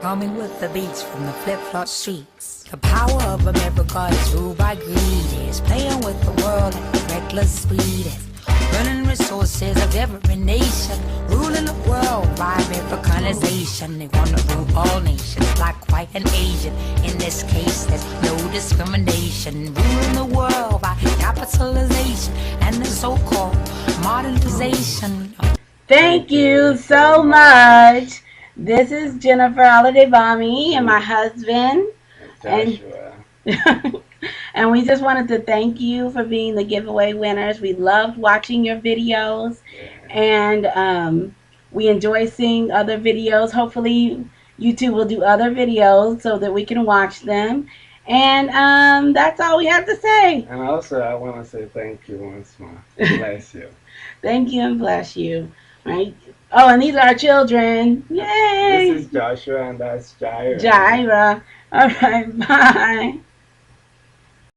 Coming with the beats from the flip-flop streets. The power of America is ruled by greed. Is playing with the world at the reckless speed. Is running resources of every nation. Ruling the world by Americanization. They want to rule all nations, black, white, and Asian. In this case, there's no discrimination. Ruling the world by capitalization and the so-called modernization. Thank you so much. This is Jennifer Holiday-Bami and my husband. Joshua. And we just wanted to thank you for being the giveaway winners. We loved watching your videos, and we enjoy seeing other videos. Hopefully, YouTube will do other videos so that we can watch them. And that's all we have to say. And also, I want to say thank you once more. Bless you. Thank you and bless you. Right? Oh, and these are our children. Yay! This is Joshua and that's Jaira. Jaira. All right, bye.